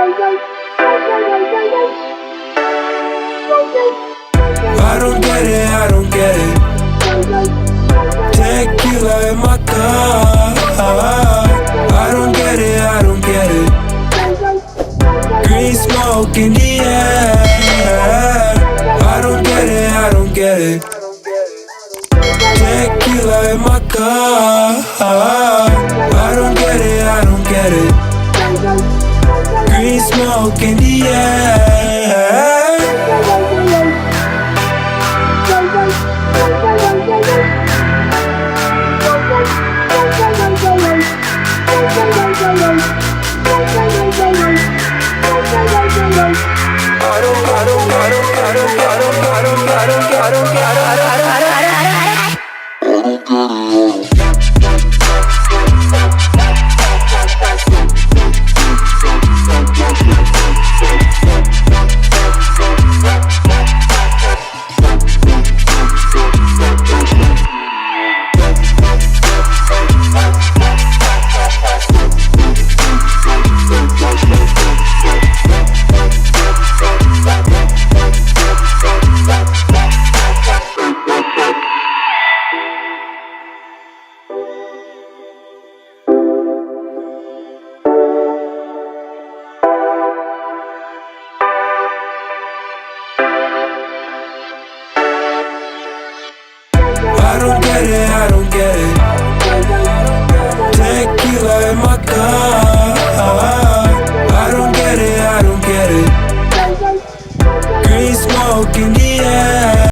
I don't get it, I don't get it. Tequila in my car. I don't get it, I don't get it. Green smoke in the air. I don't get it, I don't get it. Tequila in my car. I don't get it, I don't get it. Green smoke in the air. I don't get it, I don't get it. Tequila in my car. I don't get it, I don't get it. Green smoke in the air.